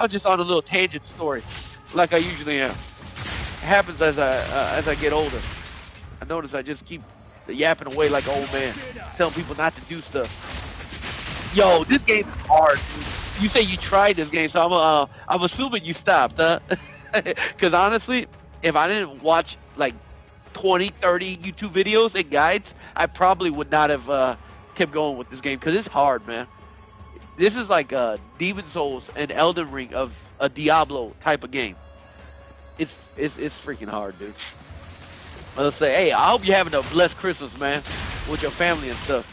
I was just on a little tangent story, like I usually am. It happens as I get older. I notice I just keep yapping away like an old man, telling people not to do stuff. Yo, this game is hard, dude. You say you tried this game, so I'm assuming you stopped, huh? Because honestly, if I didn't watch like 20, 30 YouTube videos and guides, I probably would not have kept going with this game because it's hard, man. This is like Demon Souls and Elden Ring of a Diablo type of game. It's freaking hard, dude. Let's say, hey, I hope you're having a blessed Christmas, man, with your family and stuff.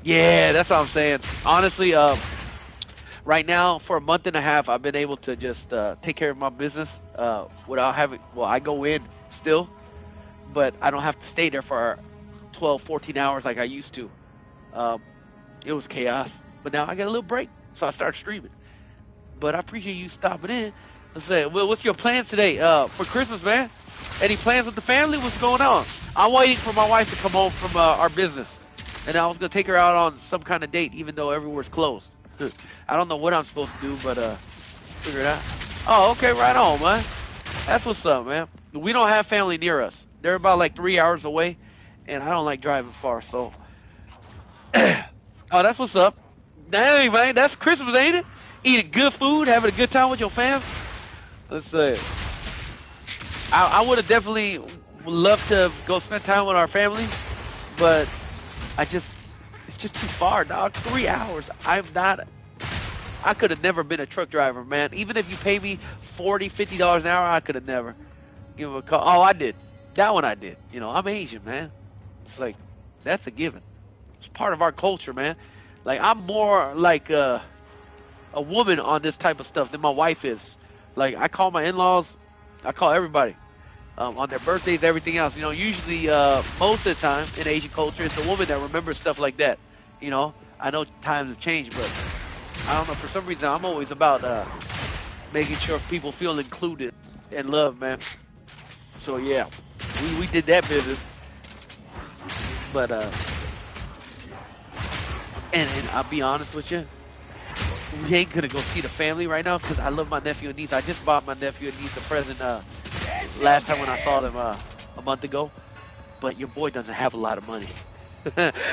Yeah, that's what I'm saying. Honestly, right now, for a month and a half, I've been able to just take care of my business without having, well, I go in still, but I don't have to stay there for 12, 14 hours like I used to. It was chaos, but now I got a little break, so I start streaming. But I appreciate you stopping in. Let's say, well, what's your plans today for Christmas, man? Any plans with the family? What's going on? I'm waiting for my wife to come home from our business, and I was gonna take her out on some kind of date, even though everywhere's closed. I don't know what I'm supposed to do, but figure it out. Oh, okay, right on, man. That's what's up, man. We don't have family near us. They're about like 3 hours away, and I don't like driving far, so. Oh, that's what's up. Dang, man, that's Christmas, ain't it? Eating good food, having a good time with your fam. Let's see. I would have definitely loved to go spend time with our family, but it's just too far, dog. 3 hours. I could have never been a truck driver, man. Even if you pay me $40, $50 an hour, I could have never give a call. Oh, I did. That one I did. You know, I'm Asian, man. It's like, that's a given. It's part of our culture, man. Like, I'm more like a woman on this type of stuff than my wife is. Like, I call my in-laws, I call everybody on their birthdays, everything else. You know, usually most of the time in Asian culture, it's a woman that remembers stuff like that. You know, I know times have changed, but I don't know. For some reason, I'm always about making sure people feel included and loved, man. So yeah, we did that business. But and I'll be honest with you, we ain't gonna go see the family right now because I love my nephew and niece. I just bought my nephew and niece a present last time when I saw them a month ago. But your boy doesn't have a lot of money.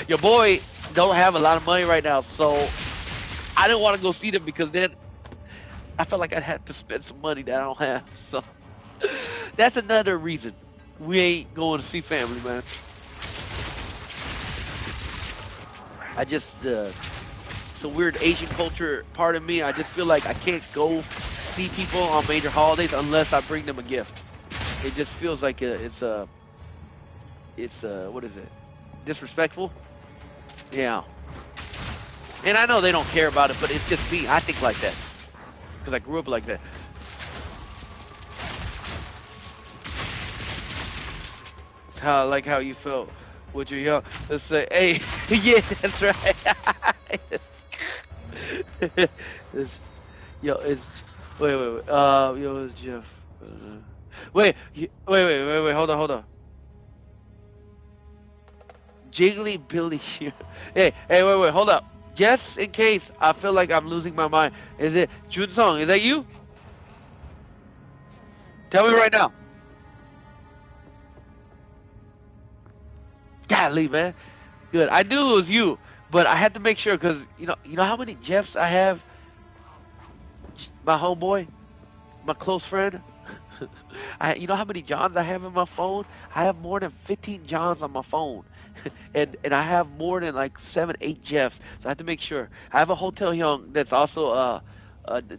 Your boy don't have a lot of money right now, so I didn't want to go see them because then I felt like I'd have to spend some money that I don't have. So that's another reason we ain't going to see family, man. I just it's a weird Asian culture part of me. I just feel like I can't go see people on major holidays unless I bring them a gift. It just feels like it's what is it? Disrespectful? Yeah. And I know they don't care about it, but it's just me. I think like that because I grew up like that. How you felt when you're young. Let's say, hey, yeah, that's right. Yo, it's wait. Yo, it's Jeff. Wait, hold on. Jiggly Billy here. Hey, wait, hold up. Just in case I feel like I'm losing my mind. Is it Jun Song? Is that you? Tell me right now. Golly, man. Good. I knew it was you, but I had to make sure because you know how many Jeffs I have. My homeboy, my close friend. You know how many Johns I have in my phone? I have more than 15 Johns on my phone, and I have more than like 7, 8 Jeffs. So I have to make sure. I have a Hotel Young that's also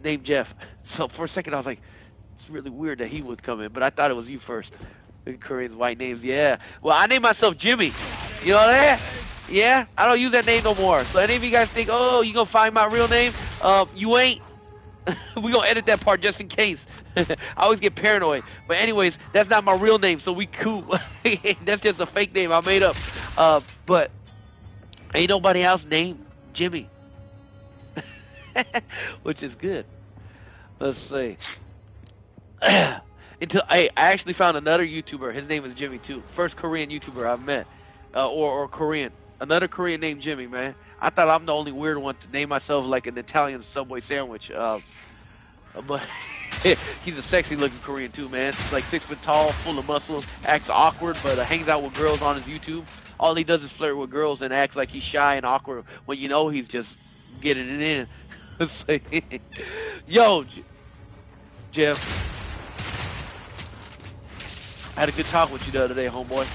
named Jeff. So for a second I was like, it's really weird that he would come in, but I thought it was you first. Koreans, white names, yeah. Well, I named myself Jimmy. You know that? Yeah, I don't use that name no more. So any of you guys think, oh, you gonna find my real name? You ain't. We gonna edit that part just in case. I always get paranoid. But anyways, that's not my real name, so we cool. That's just a fake name I made up. But ain't nobody else named Jimmy. Which is good. Let's see. Until I actually found another YouTuber. His name is Jimmy too. First Korean YouTuber I've met, or Korean. Another Korean named Jimmy, man. I thought I'm the only weird one to name myself like an Italian Subway sandwich. But he's a sexy looking Korean too, man. He's like 6 foot tall, full of muscles, acts awkward, but hangs out with girls on his YouTube. All he does is flirt with girls and acts like he's shy and awkward when you know he's just getting it in. It's like, yo, Jeff, I had a good talk with you the other day, homeboy.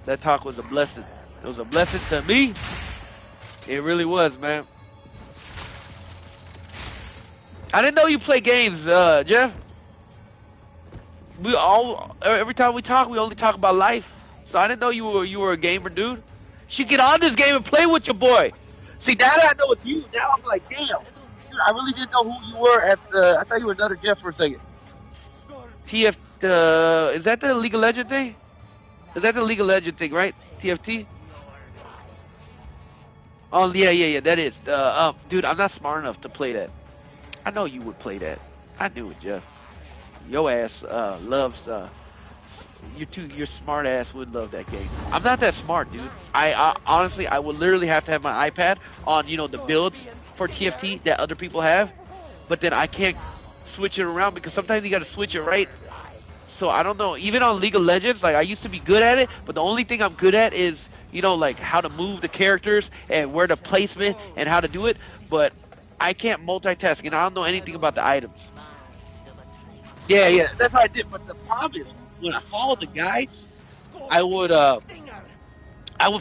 That talk was a blessing. It was a blessing to me. It really was, man. I didn't know you play games, Jeff. Every time we talk, we only talk about life. So I didn't know you were a gamer, dude. Should get on this game and play with your boy. See, now that I know it's you, now I'm like, damn. Dude, I really didn't know who you were I thought you were another Jeff for a second. Is that the League of Legends thing? Is that the League of Legends thing, right? TFT? Oh, yeah, that is. Dude, I'm not smart enough to play that. I know you would play that. I knew it, Jeff. Your ass loves your smart ass would love that game. I'm not that smart, dude. I honestly, I would literally have to have my iPad on, the builds for TFT that other people have, but then I can't switch it around because sometimes you got to switch it right. So I don't know. Even on League of Legends, like I used to be good at it, but the only thing I'm good at is like how to move the characters and where to placement and how to do it. But I can't multitask, and I don't know anything about the items. Yeah, that's what I did. But the problem is, when I followed the guides, I would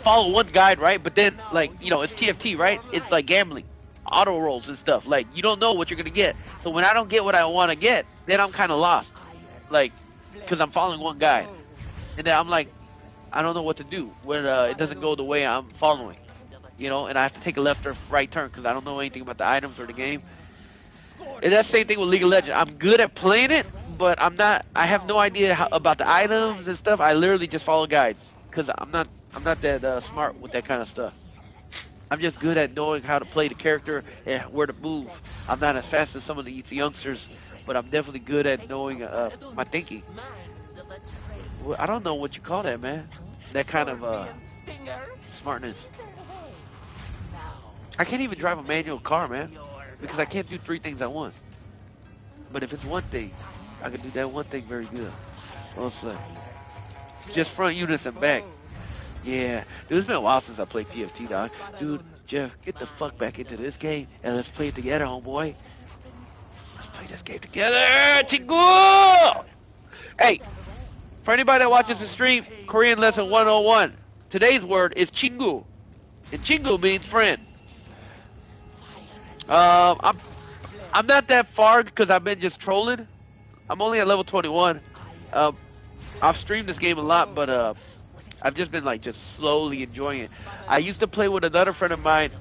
follow one guide, right? But then, like, it's TFT, right? It's like gambling, auto rolls and stuff. Like, you don't know what you're gonna get. So when I don't get what I want to get, then I'm kind of lost, like, because I'm following one guide, and then I'm like, I don't know what to do when it doesn't go the way I'm following, and I have to take a left or right turn because I don't know anything about the items or the game. And that's the same thing with League of Legends. I'm good at playing it, but I have no idea about the items and stuff. I literally just follow guides because I'm not that smart with that kind of stuff. I'm just good at knowing how to play the character and where to move. I'm not as fast as some of these youngsters, but I'm definitely good at knowing my thinking. Well, I don't know what you call that, man. That kind of smartness. I can't even drive a manual car, man, because I can't do 3 things at once. But if it's one thing, I can do that one thing very good. Also, just front units and back. Yeah, dude, it's been a while since I played TFT, dog. Dude, Jeff, get the fuck back into this game and let's play it together, homeboy. Let's play this game together, chingu! Hey, for anybody that watches the stream, Korean lesson 101. Today's word is chingu, and chingu means friend. I'm not that far because I've been just trolling. I'm only at level 21. I've streamed this game a lot, but I've just been like just slowly enjoying it. I used to play with another friend of mine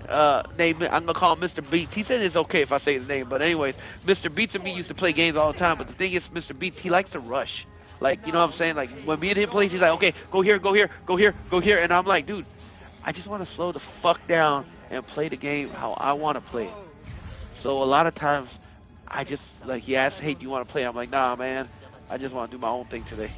named, I'm gonna call him Mr. Beats. He said it's okay if I say his name, but anyways, Mr. Beats and me used to play games all the time. But the thing is, Mr. Beats, he likes to rush. Like, you know what I'm saying? Like when me and him plays, he's like, okay, go here, go here, go here, go here, and I'm like, dude, I just want to slow the fuck down and play the game how I want to play it. So a lot of times, I just, like, he asks, hey, do you want to play? I'm like, nah, man, I just want to do my own thing today.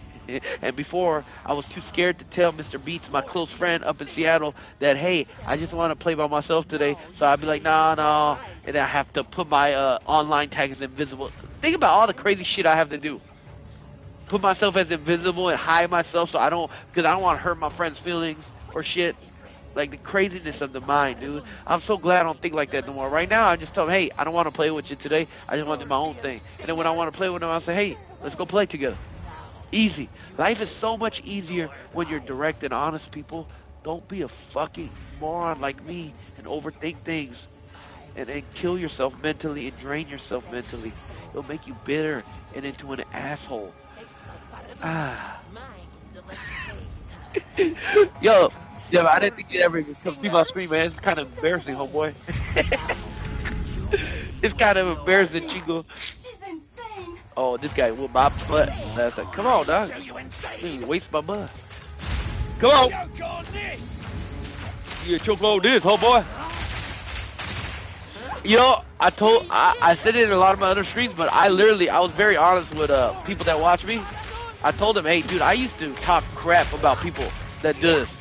And before, I was too scared to tell Mr. Beats, my close friend up in Seattle, that, hey, I just want to play by myself today. So I'd be like, nah. And I have to put my online tag as invisible. Think about all the crazy shit I have to do. Put myself as invisible and hide myself because I don't want to hurt my friends' feelings or shit. Like the craziness of the mind, dude. I'm so glad I don't think like that no more. Right now, I just tell them, hey, I don't want to play with you today. I just want to do my own thing. And then when I want to play with them, I'll say, hey, let's go play together. Easy. Life is so much easier when you're direct and honest, people. Don't be a fucking moron like me and overthink things and kill yourself mentally and drain yourself mentally. It'll make you bitter and into an asshole. Yo, yeah, I didn't think you'd ever come see my stream, man. It's kind of embarrassing, homeboy. It's kind of embarrassing, Chingo. Oh, this guy will my butt. That's like, come on, dog. You waste my butt. Come on. You choke on this, homeboy. You know, I said it in a lot of my other streams, but I was very honest with people that watch me. I told them, hey, dude, I used to talk crap about people that do this.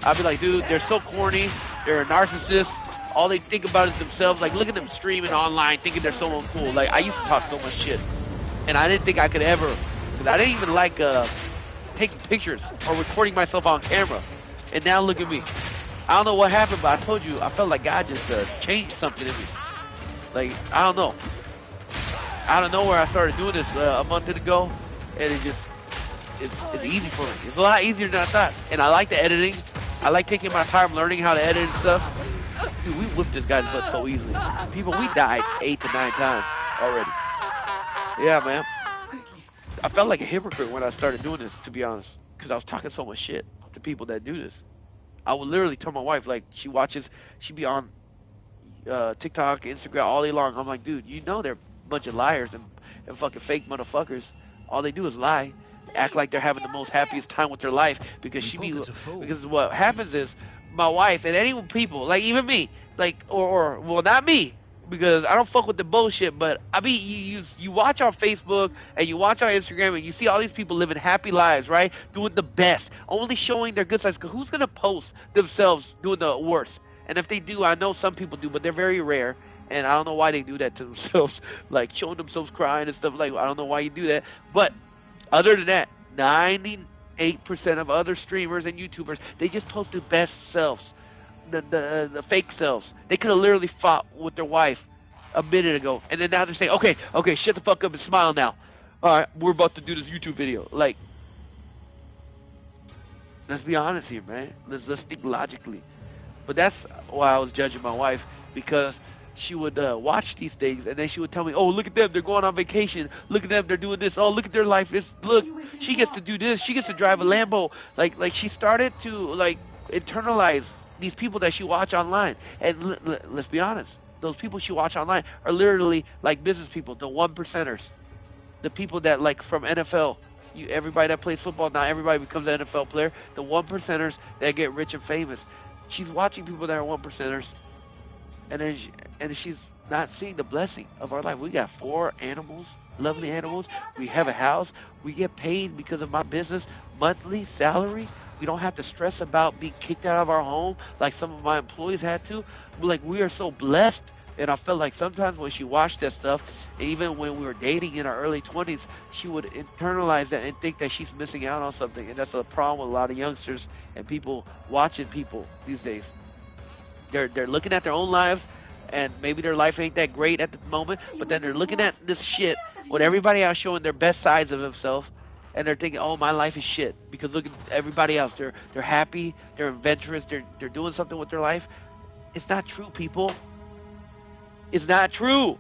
I'd be like, dude, they're so corny, they're a narcissist, All they think about is themselves. Like, look at them streaming online, thinking they're so uncool. Like, I used to talk so much shit, and I didn't think I could ever, because I didn't even like taking pictures or recording myself on camera. And now look at me. I don't know what happened, but I told you, I felt like God just changed something in me. Like, I don't know. Out of nowhere, I started doing this a month ago, and it's easy for me. It's a lot easier than I thought. And I like the editing. I like taking my time learning how to edit and stuff. Dude, we whipped this guy's butt so easily. People, we died 8 to 9 times already. Yeah, man. I felt like a hypocrite when I started doing this, to be honest, because I was talking so much shit to people that do this. I would literally tell my wife, like, she be on TikTok, Instagram all day long. I'm like, dude, you know they're a bunch of liars and fucking fake motherfuckers. All they do is lie, act like they're having the most happiest time with their life, because because what happens is my wife and any people, like even me, like, or well, not me, because I don't fuck with the bullshit, but I mean, you watch on Facebook and you watch on Instagram and you see all these people living happy lives, right? Doing the best, only showing their good sides. 'Cause who's gonna post themselves doing the worst? And if they do, I know some people do, but they're very rare. And I don't know why they do that to themselves, like showing themselves crying and stuff. Like, I don't know why you do that. But other than that, 98% of other streamers and YouTubers, they just post their best selves. The fake selves. They could have literally fought with their wife a minute ago, and then now they're saying, okay, shut the fuck up and smile now. All right, we're about to do this YouTube video. Like, let's be honest here, man. Let's think logically. But that's why I was judging my wife, because she would watch these things, and then she would tell me, oh, look at them, they're going on vacation. Look at them, they're doing this. Oh, look at their life. Look, she gets to do this. She gets to drive a Lambo. Like she started to like internalize these people that she watch online. And let's be honest, those people she watch online are literally like business people, the 1%ers, the people that, like, from NFL. Everybody that plays football, not everybody becomes an NFL player. The 1%ers that get rich and famous. She's watching people that are 1%ers, and then she's not seeing the blessing of our life. We got 4 animals, lovely animals. We have a house. We get paid because of my business, monthly salary. We don't have to stress about being kicked out of our home like some of my employees had to. Like, we are so blessed. And I felt like sometimes when she watched that stuff, even when we were dating in our early 20s, she would internalize that and think that she's missing out on something. And that's a problem with a lot of youngsters and people watching people these days. They're looking at their own lives, and maybe their life ain't that great at the moment, but then they're looking at this shit with everybody else showing their best sides of themselves, and they're thinking, oh, my life is shit, because look at everybody else. They're happy, they're adventurous, they're doing something with their life. It's not true, people. It's not true.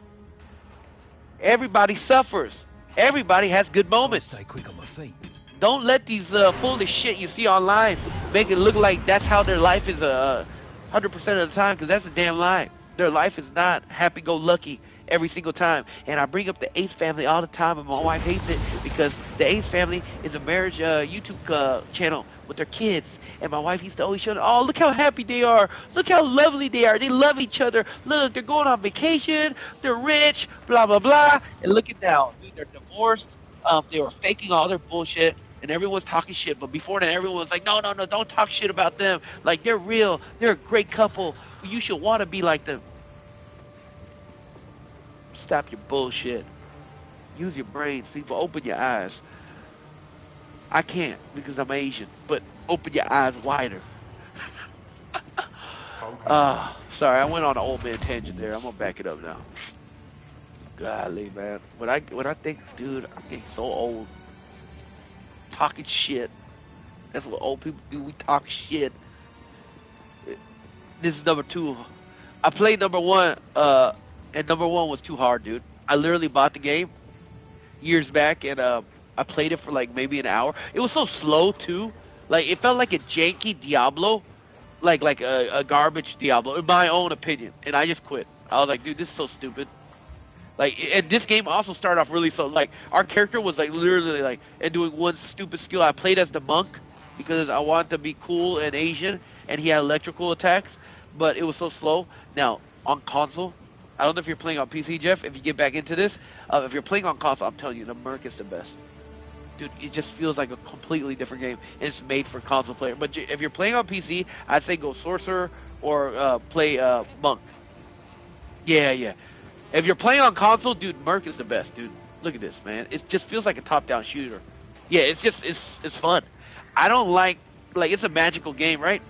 Everybody suffers. Everybody has good moments. Stay quick on my feet. Don't let these foolish shit you see online make it look like that's how their life is 100% of the time, because that's a damn lie. Their life is not happy-go-lucky every single time. And I bring up the Ace family all the time, and my wife hates it because the Ace family is a marriage YouTube channel with their kids. And my wife used to always show them, oh, look how happy they are. Look how lovely they are. They love each other. Look, they're going on vacation. They're rich, blah, blah, blah. And look at now. Dude, they're divorced. They were faking all their bullshit. And everyone's talking shit. But before that, everyone was like, no, don't talk shit about them. Like, they're real. They're a great couple. You should want to be like them. Stop your bullshit. Use your brains, people. Open your eyes. I can't because I'm Asian, but open your eyes wider. Sorry, I went on an old man tangent there. I'm gonna back it up now. Golly, man. When I think, dude, I'm getting so old. Talking shit. That's what old people do. We talk shit. This is number 2. I played number 1, and number 1 was too hard, dude. I literally bought the game years back, and I played it for like maybe an hour. It was so slow too. Like, it felt like a janky Diablo, like a garbage Diablo, in my own opinion. And I just quit. I was like, dude, this is so stupid. Like, and this game also started off really slow. Like, our character was like literally like and doing one stupid skill. I played as the monk because I wanted to be cool and Asian, and he had electrical attacks, but it was so slow. Now on console, I don't know if you're playing on PC, Jeff. If you get back into this, if you're playing on console, I'm telling you, the Merc is the best. Dude, it just feels like a completely different game, and it's made for console player. But if you're playing on PC, I'd say go Sorcerer or play Monk. Yeah, yeah. If you're playing on console, dude, Merc is the best, dude. Look at this, man. It just feels like a top-down shooter. Yeah, it's just it's fun. I don't like it's a magical game, right?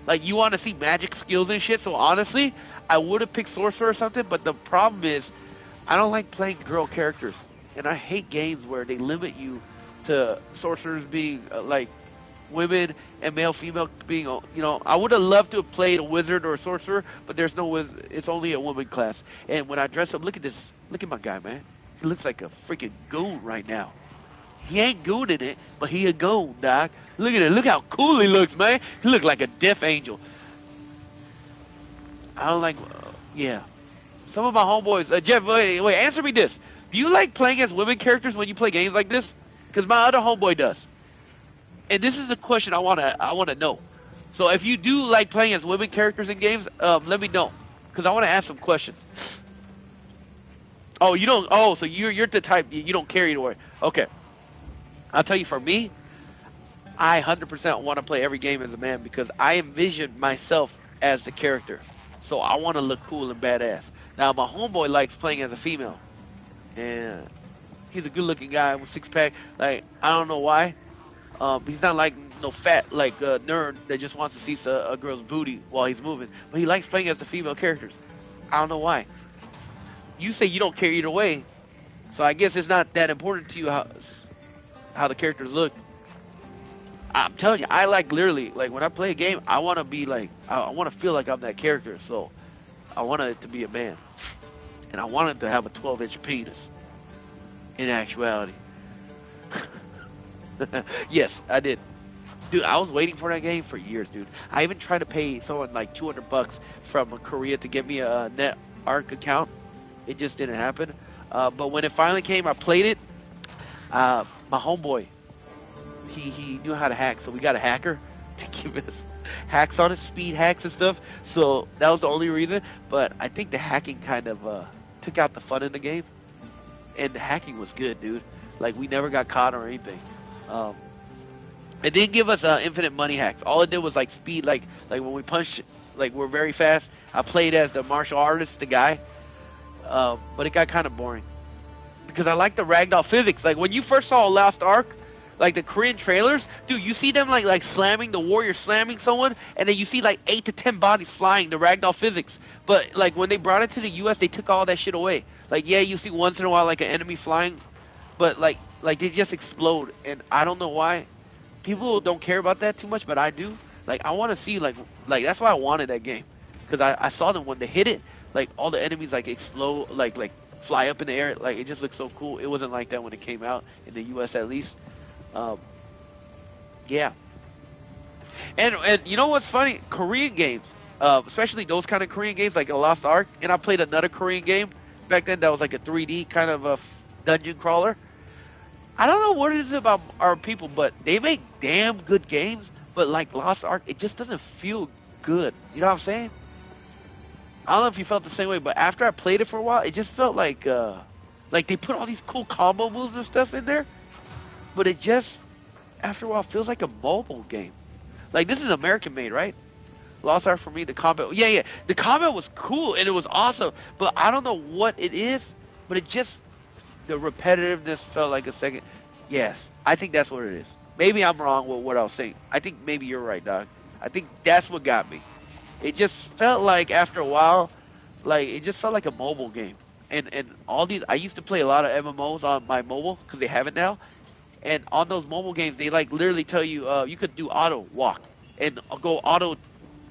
Like you want to see magic skills and shit. So honestly, I would have picked Sorcerer or something. But the problem is, I don't like playing girl characters, and I hate games where they limit you to sorcerers being like women and male female being I would have loved to have played a wizard or a sorcerer, but there's no wizard. It's only a woman class. And when I dress up, look at this, look at my guy, man. He looks like a freaking goon right now. He ain't gooning it, but he a goon, doc. Look at it, look how cool he looks, man. He look like a death angel. I don't like yeah, some of my homeboys, Jeff, wait, answer me this. Do you like playing as women characters when you play games like this? Because my other homeboy does. And this is a question I wanna know. So if you do like playing as women characters in games, let me know, because I want to ask some questions. Oh, you don't. Oh, so you're the type you don't carry to worry. Okay, I'll tell you. For me, I 100% want to play every game as a man because I envision myself as the character. So I want to look cool and badass. Now my homeboy likes playing as a female, and he's a good-looking guy with six-pack. Like I don't know why. He's not like no fat like nerd that just wants to see a girl's booty while he's moving, but he likes playing as the female characters. I don't know why. You say you don't care either way, so I guess it's not that important to you how the characters look. I'm telling you, I like literally like when I play a game, I want to be like I want to feel like I'm that character. So I want it to be a man, and I want it to have a 12-inch penis. In actuality. Yes, I did. Dude, I was waiting for that game for years, dude. I even tried to pay someone like $200 from Korea to get me a net ARC account. It just didn't happen. But when it finally came, I played it. My homeboy, he knew how to hack, so we got a hacker to give us hacks on it, speed hacks and stuff. So that was the only reason. But I think the hacking kind of took out the fun in the game. And the hacking was good, dude. Like, we never got caught or anything. It didn't give us infinite money hacks. All it did was like speed, like when we punched, like we're very fast. I played as the martial artist, the guy, but it got kind of boring because I like the ragdoll physics. Like when you first saw Lost Ark, like the Korean trailers, dude, you see them like slamming the warrior, slamming someone, and then you see like 8 to 10 bodies flying. The ragdoll physics, but like when they brought it to the U.S., they took all that shit away. Like yeah, you see once in a while like an enemy flying, but like they just explode, and I don't know why. People don't care about that too much, but I do. Like I want to see like that's why I wanted that game, because I saw them when they hit it, like all the enemies like explode, like fly up in the air. Like it just looks so cool. It wasn't like that when it came out in the U.S. at least. Yeah. And you know what's funny? Korean games, especially those kind of Korean games like a Lost Ark, and I played another Korean game back then that was like a 3D kind of a dungeon crawler. I don't know what it is about our people, but they make damn good games. But like Lost Ark, it just doesn't feel good. You know what I'm saying? I don't know if you felt the same way, but after I played it for a while, it just felt like they put all these cool combo moves and stuff in there. But it just, after a while, feels like a mobile game. Like this is American made, right? Lost Ark for me, the combat. Yeah. The combat was cool and it was awesome. But I don't know what it is, but it just, the repetitiveness felt like a second. Yes, I think that's what it is. Maybe I'm wrong with what I was saying. I think maybe you're right, Doc. I think that's what got me. It just felt like after a while, like it just felt like a mobile game. And all these, I used to play a lot of MMOs on my mobile because they have it now. And on those mobile games, they like literally tell you you could do auto walk and go auto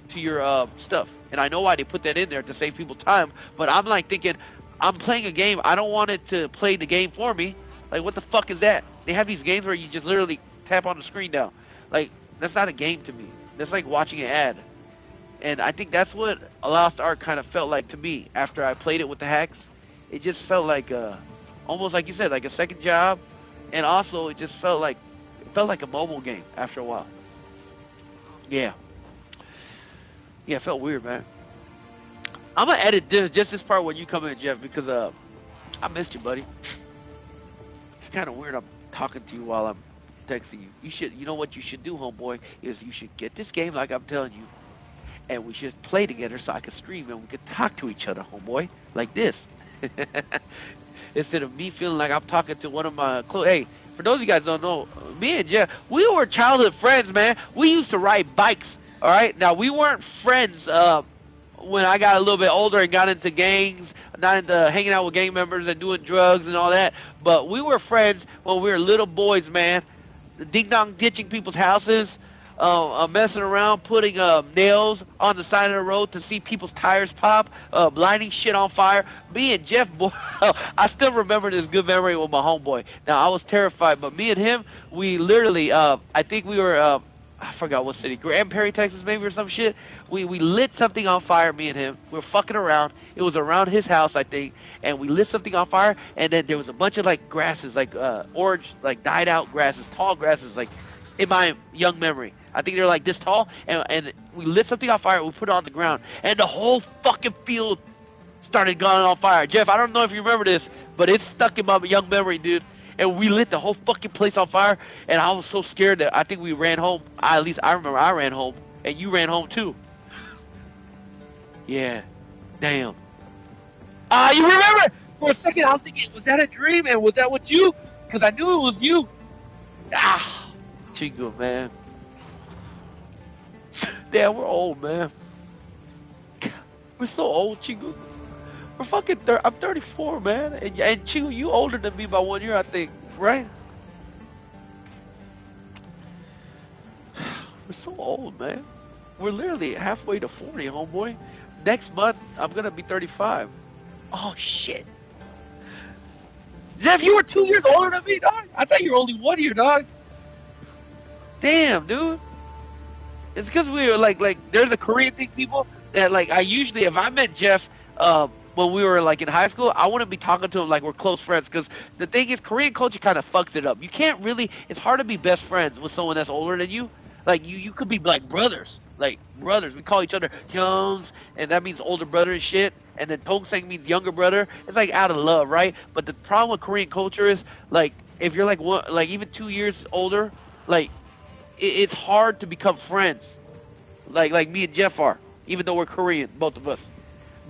to your stuff. And I know why they put that in there to save people time. But I'm like thinking, I'm playing a game. I don't want it to play the game for me. Like, what the fuck is that? They have these games where you just literally tap on the screen now. Like, that's not a game to me. That's like watching an ad. And I think that's what a Lost Ark kind of felt like to me after I played it with the hacks. It just felt like almost like you said, like a second job. And also, it just felt like a mobile game after a while. Yeah. Yeah, it felt weird, man. I'm gonna edit this part when you come in, Jeff, because I missed you, buddy. It's kind of weird. I'm talking to you while I'm texting you. You know what you should do, homeboy, is you should get this game like I'm telling you, and we should play together so I could stream and we could talk to each other, homeboy, like this. Instead of me feeling like I'm talking to one of my close. Hey, for those of you guys who don't know, me and Jeff, we were childhood friends, man. We used to ride bikes. All right, now we weren't friends when I got a little bit older and got into gangs, not into hanging out with gang members and doing drugs and all that. But we were friends when we were little boys, man. Ding dong ditching people's houses, messing around, putting nails on the side of the road to see people's tires pop, lighting shit on fire. Me and Jeff, boy, I still remember this good memory with my homeboy. Now, I was terrified, but me and him, we literally, I think we were, I forgot what city, Grand Prairie, Texas, maybe, or some shit. We lit something on fire, me and him. We were fucking around. It was around his house, I think, and we lit something on fire, and then there was a bunch of, like, grasses, like, orange, like, dyed-out grasses, tall grasses, like, in my young memory. I think they're, like, this tall, and we lit something on fire, we put it on the ground, and the whole fucking field started going on fire. Jeff, I don't know if you remember this, but it's stuck in my young memory, dude. And we lit the whole fucking place on fire, and I was so scared that I think we ran home. At least I remember I ran home, and you ran home too. Yeah, damn. You remember? For a second, I was thinking, was that a dream, and was that what you? Because I knew it was you. Chingo, man. Damn, we're old, man. We're so old, Chingo. We're fucking. I'm 34, man, and Chingo, you older than me by 1 year, I think, right? We're so old, man. We're literally halfway to 40, homeboy. Next month, I'm gonna be 35. Oh shit, Jeff, you were 2 years older than me, dog. I thought you were only 1 year, dog. Damn, dude. It's because we were like, there's a Korean thing, people, that like I usually, if I met Jeff, when we were like in high school, I wouldn't be talking to him like we're close friends, because the thing is, Korean culture kind of fucks it up. You can't really, it's hard to be best friends with someone that's older than you. Like you could be like brothers, we call each other Hyungs, and that means older brother and shit, and then Tongsang means younger brother. It's like out of love, right? But the problem with Korean culture is, like, if you're like one, like even 2 years older, like it's hard to become friends, like me and Jeff are, even though we're Korean, both of us.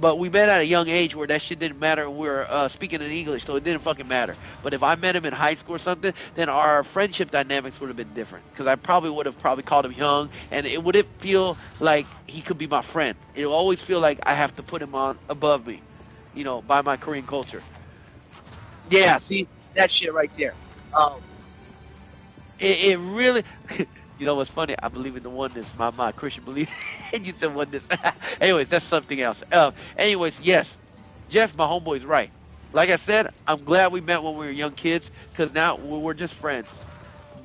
But we met at a young age where that shit didn't matter. We were speaking in English, so it didn't fucking matter. But if I met him in high school or something, then our friendship dynamics would have been different. Because I probably would have called him young, and it wouldn't feel like he could be my friend. It will always feel like I have to put him on above me, by my Korean culture. Yeah, see, that shit right there. It really... You know what's funny? I believe in the oneness, my Christian belief. And you said oneness. Anyways, that's something else. Anyways, yes, Jeff, my homeboy's right. Like I said, I'm glad we met when we were young kids, because now we're just friends.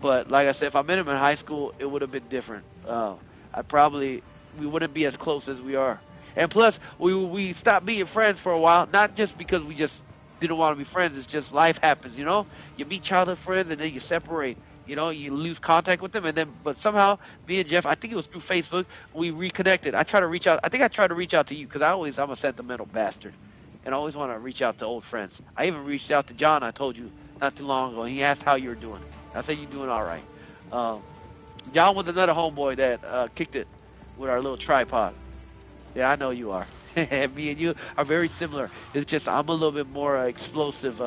But like I said, if I met him in high school, it would have been different. We wouldn't be as close as we are. And plus, we stopped being friends for a while, not just because we just didn't want to be friends. It's just life happens, You meet childhood friends and then you separate. You lose contact with them, but somehow me and Jeff, I think it was through Facebook, we reconnected. I tried to reach out. I think I tried to reach out to you because I'm a sentimental bastard, and I always want to reach out to old friends. I even reached out to John. I told you not too long ago. He asked how you were doing. I said you're doing all right. John was another homeboy that kicked it with our little tripod. Yeah, I know you are. Me and you are very similar. It's just I'm a little bit more explosive.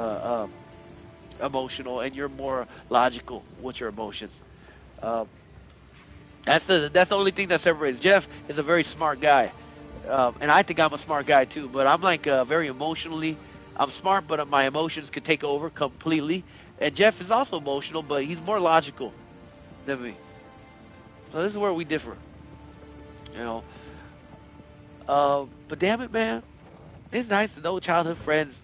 Emotional, and you're more logical with your emotions. That's the only thing that separates. Jeff is a very smart guy, and I think I'm a smart guy too. But I'm like very emotionally. I'm smart, but my emotions could take over completely. And Jeff is also emotional, but he's more logical than me. So this is where we differ. But damn it, man, it's nice to know childhood friends.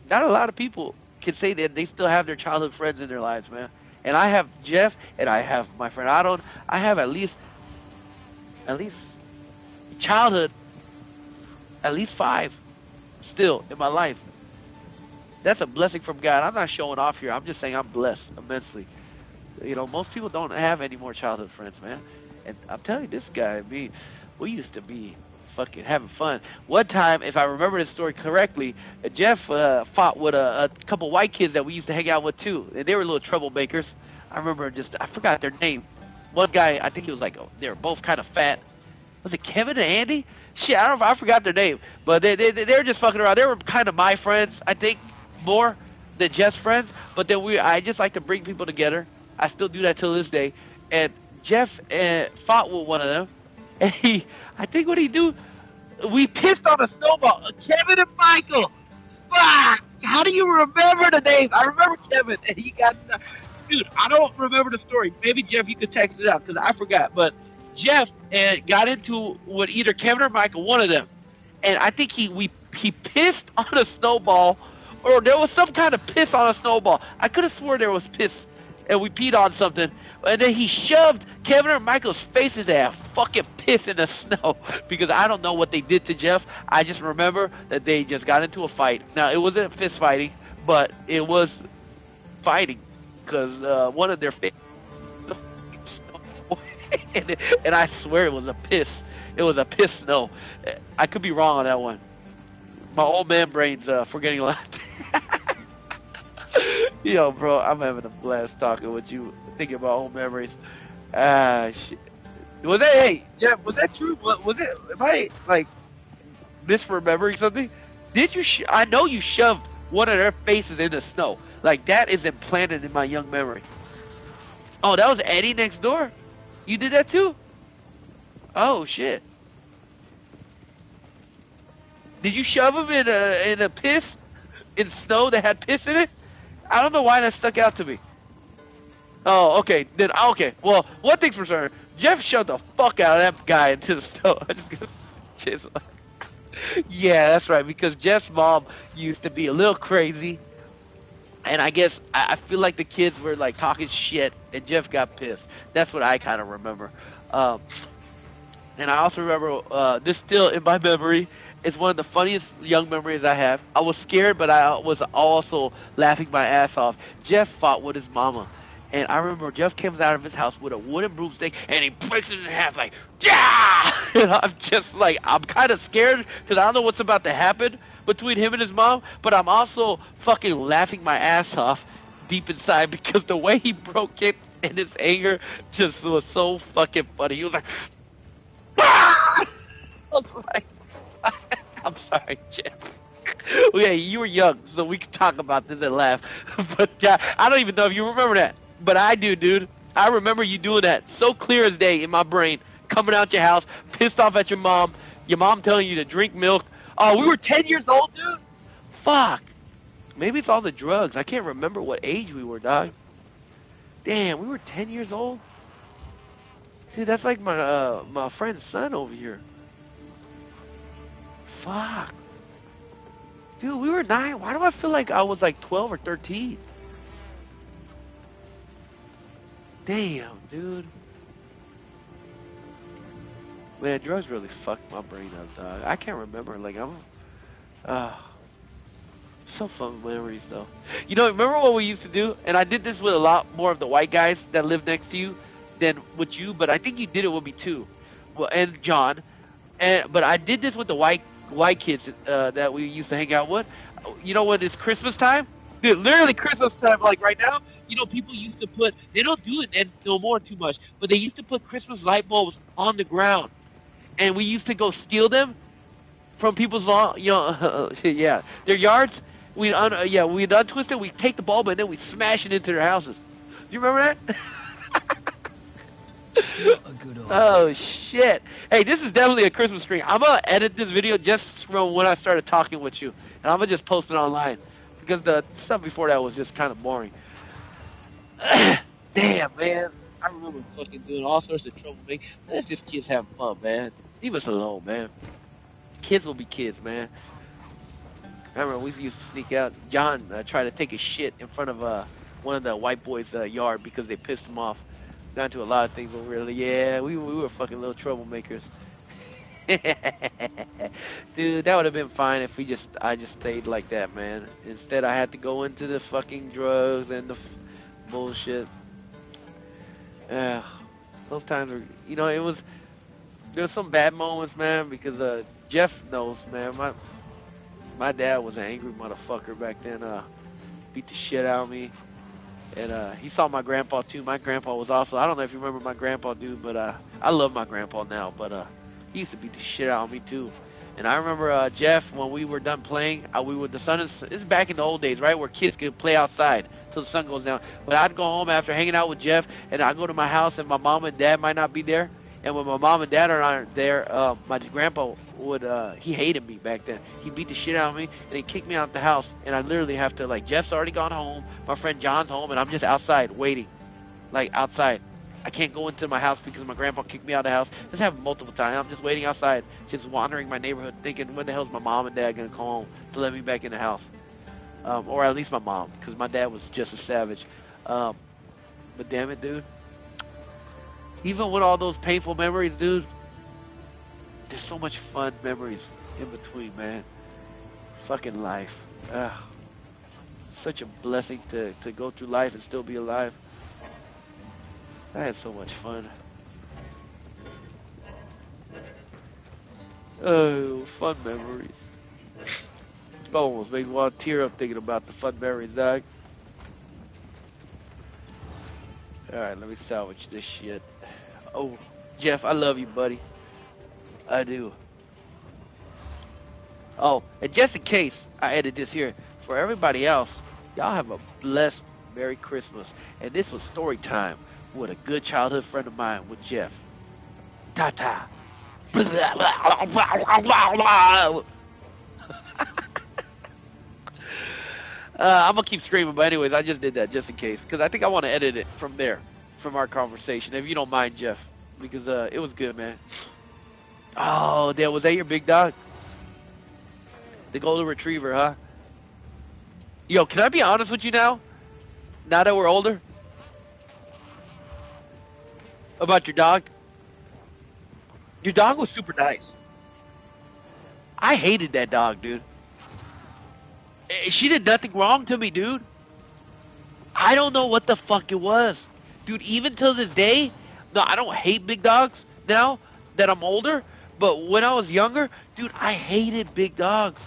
Not a lot of people can say that they still have their childhood friends in their lives, man. And I have Jeff, and I have my friend Adon. I have at least childhood, at least 5 still in my life. That's a blessing from God. I'm not showing off here. I'm just saying I'm blessed immensely. Most people don't have any more childhood friends, man. And I'm telling you, this guy, we used to be fucking having fun. One time, if I remember this story correctly, Jeff fought with a couple white kids that we used to hang out with too, and they were little troublemakers. I remember I forgot their name. One guy, I think he was like, they were both kind of fat, Was it Kevin and Andy? Shit, I don't know. I forgot their name, but they were just fucking around. They were kind of my friends, I think, more than just friends. But then I just like to bring people together. I still do that till this day. And Jeff fought with one of them, and I think what he do, we pissed on a snowball. Kevin and Michael. Fuck! How do you remember the names? I remember Kevin, and he got. Dude, I don't remember the story. Maybe Jeff, you could text it out because I forgot. But Jeff got into with either Kevin or Michael, one of them, and I think he pissed on a snowball, or there was some kind of piss on a snowball. I could have sworn there was piss, and we peed on something, and then he shoved Kevin or Michael's faces at fucking piss in the snow because I don't know what they did to Jeff. I just remember that they just got into a fight. Now it wasn't fist fighting, but it was fighting because one of their faces. And I swear it was a piss. It was a piss snow. I could be wrong on that one. My old man brain's forgetting a lot. Yo, bro, I'm having a blast talking with you, thinking about old memories. Shit. Was that, hey, Jeff, was that true? Was it, am I, like, misremembering something? Did you, I know you shoved one of their faces in the snow. Like, that is implanted in my young memory. Oh, that was Eddie next door? You did that too? Oh, shit. Did you shove him in a piss? In snow that had piss in it? I don't know why that stuck out to me. Oh, okay. Then okay. Well, one thing's for certain. Jeff shoved the fuck out of that guy into the snow. Yeah, that's right. Because Jeff's mom used to be a little crazy, and I guess I feel like the kids were like talking shit, and Jeff got pissed. That's what I kind of remember. And I also remember this still in my memory. It's one of the funniest young memories I have. I was scared, but I was also laughing my ass off. Jeff fought with his mama. And I remember Jeff comes out of his house with a wooden broomstick, and he breaks it in half like, yeah! And I'm just like, I'm kind of scared because I don't know what's about to happen between him and his mom, but I'm also fucking laughing my ass off deep inside because the way he broke it and his anger just was so fucking funny. He was like, ah! I was like, I'm sorry, Jeff. Well, yeah, you were young, so we can talk about this and laugh. But I don't even know if you remember that. But I do, dude. I remember you doing that so clear as day in my brain. Coming out your house, pissed off at your mom telling you to drink milk. Oh, we were 10 years old, dude? Fuck. Maybe it's all the drugs. I can't remember what age we were, dog. Damn, we were 10 years old? Dude, that's like my friend's son over here. Fuck. Dude, we were 9. Why do I feel like I was like 12 or 13? Damn, dude. Man, drugs really fucked my brain up, dog. I can't remember. Like, so fun memories, though. You know, remember what we used to do? And I did this with a lot more of the white guys that live next to you than with you, but I think you did it with me too. Well, and John. But I did this with the white kids that we used to hang out with. You know, when it's Christmas time, dude, literally Christmas time, like right now, you know, people used to put, they don't do it no more too much, but they used to put Christmas light bulbs on the ground, and we used to go steal them from people's lawn, you know, yeah, their yards. We'd untwist it, we take the bulb, and then we smash it into their houses. Do you remember that? Oh shit! Hey, this is definitely a Christmas tree. I'm gonna edit this video just from when I started talking with you, and I'm gonna just post it online because the stuff before that was just kind of boring. Damn, man! I remember fucking doing all sorts of troublemaking. That's just kids having fun, man. Leave us alone, man. Kids will be kids, man. I remember we used to sneak out. John tried to take a shit in front of one of the white boys' yard because they pissed him off. Got into a lot of things, but really, yeah, we were fucking little troublemakers. Dude, that would have been fine if I just stayed like that, man. Instead, I had to go into the fucking drugs and the bullshit. Those times were, you know, there was some bad moments, man, because Jeff knows, man. My dad was an angry motherfucker back then. Beat the shit out of me. And he saw my grandpa too. My grandpa was also, I don't know if you remember my grandpa, dude, but I love my grandpa now, but He used to beat the shit out of me too. And I remember Jeff, when we were done playing, we would the sun is back in the old days, right, where kids could play outside till the sun goes down. But I'd go home after hanging out with Jeff, and I'd go to my house, and my mom and dad might not be there. And when my mom and dad aren't there, my grandpa would he hated me back then. He beat the shit out of me, and he kicked me out the house. And I literally have to, like, Jeff's already gone home, my friend John's home, and I'm just outside waiting, like outside. I can't go into my house because my grandpa kicked me out of the house. This happened multiple times. I'm just waiting outside, just wandering my neighborhood, thinking, when the hell's my mom and dad gonna come home to let me back in the house? Or at least my mom, because my dad was just a savage. But damn it, dude. Even with all those painful memories, dude, there's so much fun memories in between, man. Fucking life. Such a blessing to go through life and still be alive. I had so much fun. Oh, fun memories. Almost made me want to tear up thinking about the fun memories, dog. Alright, let me salvage this shit. Oh, Jeff, I love you, buddy. I do. Oh, and just in case I edit this here, for everybody else, y'all have a blessed Merry Christmas. And this was story time with a good childhood friend of mine, with Jeff. Ta-ta. I'm gonna keep screaming, but anyways, I just did that just in case, because I think I want to edit it from there, from our conversation, if you don't mind, Jeff, because it was good, man. Oh, there was that your big dog? The golden retriever, huh? Yo, can I be honest with you now? Now that we're older? About your dog? Your dog was super nice. I hated that dog, dude. She did nothing wrong to me, dude. I don't know what the fuck it was. Dude, even till this day, no, I don't hate big dogs now that I'm older, but when I was younger, dude, I hated big dogs.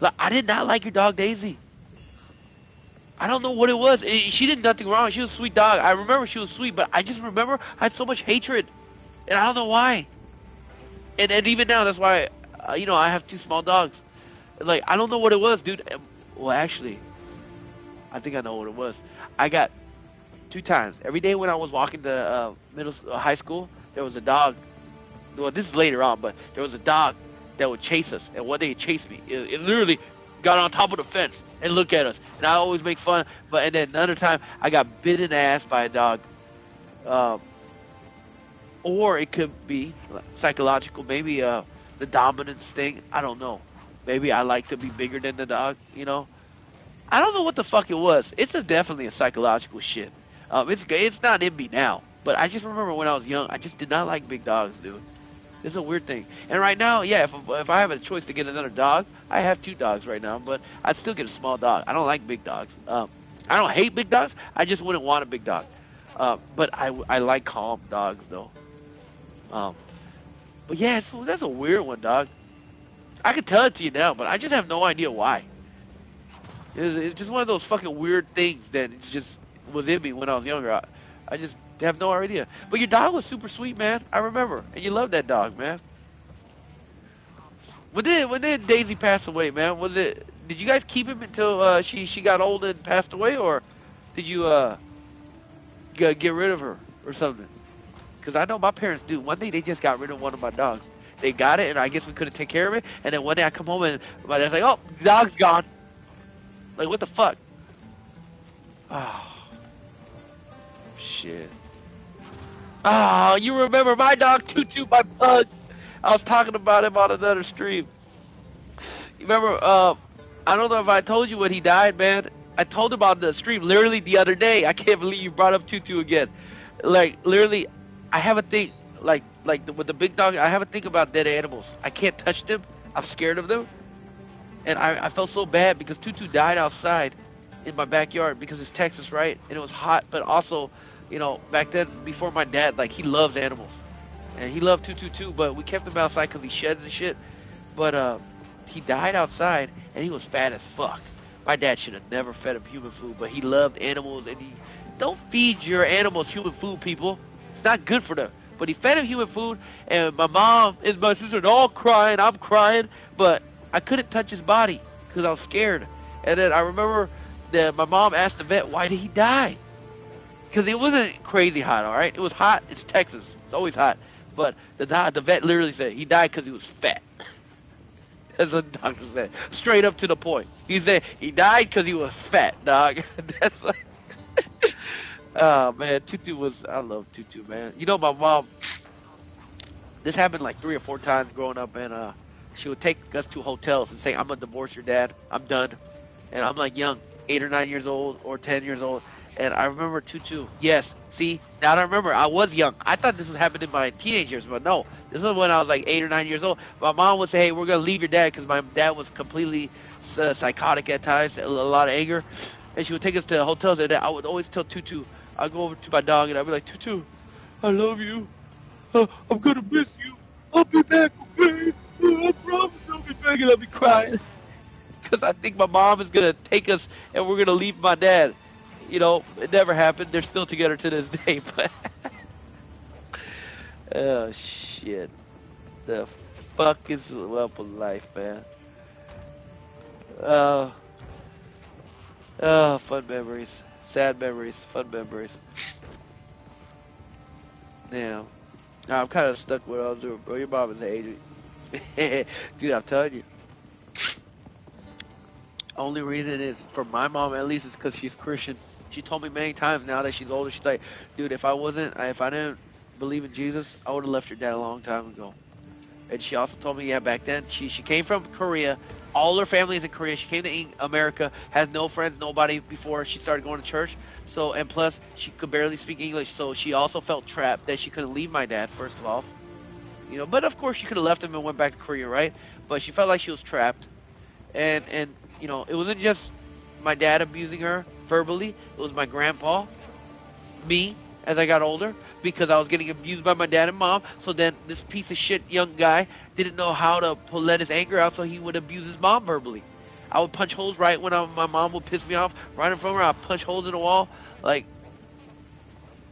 Like, I did not like your dog, Daisy. I don't know what it was. She did nothing wrong. She was a sweet dog. I remember she was sweet, but I just remember I had so much hatred, and I don't know why. And even now, that's why, I have two small dogs. Like, I don't know what it was, dude. Well, actually, I think I know what it was. I got 2 times. Every day when I was walking to high school, there was a dog. Well, this is later on, but there was a dog that would chase us. And one day it chased me. It literally got on top of the fence and looked at us. And I always make fun. And then another time, I got bit in the ass by a dog. Or it could be psychological. Maybe the dominance thing. I don't know. Maybe I like to be bigger than the dog, I don't know what the fuck it was. It's definitely a psychological shit. It's not in me now. But I just remember when I was young, I just did not like big dogs, dude. It's a weird thing. And right now, yeah, if I have a choice to get another dog, I have 2 dogs right now, but I'd still get a small dog. I don't like big dogs. I don't hate big dogs. I just wouldn't want a big dog. But I like calm dogs, though. But yeah, that's a weird one, dog. I could tell it to you now, but I just have no idea why. It's just one of those fucking weird things that it just was in me when I was younger. I just have no idea. But your dog was super sweet, man. I remember. And you loved that dog, man. When did Daisy pass away, man? Did you guys keep him until she got old and passed away, or did you get rid of her or something? Because I know my parents do. One day they just got rid of one of my dogs. They got it, and I guess we couldn't take care of it. And then one day I come home, and my dad's like, oh, the dog's gone. Like, what the fuck? Oh, shit. Oh, you remember my dog, Tutu, my pug. I was talking about him on another stream. You remember, I don't know if I told you when he died, man. I told him on the stream literally the other day. I can't believe you brought up Tutu again. Like, literally, I have a thing, with the big dog, I have a thing about dead animals. I can't touch them. I'm scared of them. And I felt so bad because Tutu died outside in my backyard because it's Texas, right? And it was hot, but also, back then, before my dad, like, he loves animals. And he loved Tutu too, but we kept him outside because he sheds and shit. But he died outside, and he was fat as fuck. My dad should have never fed him human food, but he loved animals, and don't feed your animals human food, people. It's not good for them. But he fed him human food, and my mom and my sister are all crying. I'm crying, but I couldn't touch his body because I was scared. And then I remember that my mom asked the vet, "Why did he die?" Because it wasn't crazy hot, all right? It was hot. It's Texas. It's always hot. But the vet literally said he died because he was fat. That's what the doctor said. Straight up to the point. He said he died because he was fat, dog. That's like, oh, man. I love Tutu, man. You know, my mom, this happened like 3 or 4 times growing up, and she would take us to hotels and say, "I'm going to divorce your dad. I'm done." And I'm like young, 8 or 9 years old or 10 years old. And I remember Tutu. Yes, see, now that I remember, I was young. I thought this was happening in my teenage years, but no. This was when I was like 8 or 9 years old. My mom would say, "Hey, we're going to leave your dad," because my dad was completely psychotic at times, a lot of anger. And she would take us to hotels, and I would always tell Tutu, I'd go over to my dog, and I'd be like, "Tutu, I love you. I'm going to miss you. I'll be back, okay? I promise I'll be back," and I'll be crying. Because I think my mom is going to take us, and we're going to leave my dad. You know, it never happened. They're still together to this day, but oh shit. The fuck is up with life, man? Oh, fun memories. Sad memories, fun memories. Yeah. Nah, I'm kind of stuck with what I was doing, bro. Your mom is an agent. Dude, I'm telling you. Only reason is, for my mom at least, is because she's Christian. She told me many times now that she's older, she's like, "Dude, if I didn't believe in Jesus, I would have left your dad a long time ago." And she also told me, yeah, back then, she came from Korea. All her family is in Korea. She came to America, has no friends, nobody before she started going to church. So, and plus, she could barely speak English. So she also felt trapped that she couldn't leave my dad, first of all. You know, but of course she could have left him and went back to Korea, right? But she felt like she was trapped. And you know, it wasn't just my dad abusing her verbally. It was my grandpa, me, as I got older, because I was getting abused by my dad and mom. So then this piece of shit young guy didn't know how to let his anger out, so he would abuse his mom verbally. I would punch holes right when my mom would piss me off, right in front of her. I'd punch holes in the wall, like,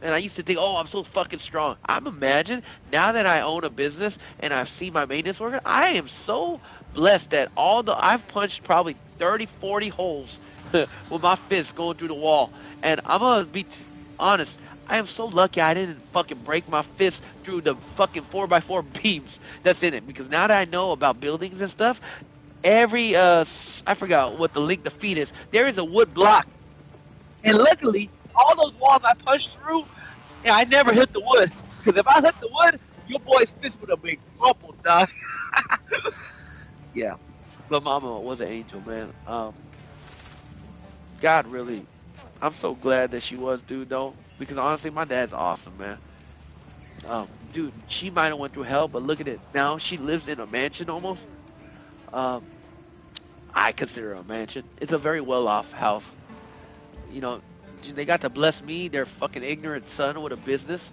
and I used to think, oh, I'm so fucking strong. I'm imagine now that I own a business and I've seen my maintenance worker, I am so blessed that I've punched probably 30, 40 holes with my fist going through the wall. And I'm gonna be honest, I am so lucky I didn't fucking break my fist through the fucking 4x4 beams that's in it. Because now that I know about buildings and stuff, every I forgot what the length of feet is. There is a wood block, and luckily all those walls I punched through, and I never hit the wood. Because if I hit the wood, your boy's fist would have been crumpled, dog. Yeah, but Mama was an angel, man. God really, I'm so glad that she was, dude. Though, because honestly, my dad's awesome, man. Dude, she might have went through hell, but look at it now. She lives in a mansion almost. Um, I consider it a mansion. It's a very well-off house. You know, they got to bless me, their fucking ignorant son, with a business.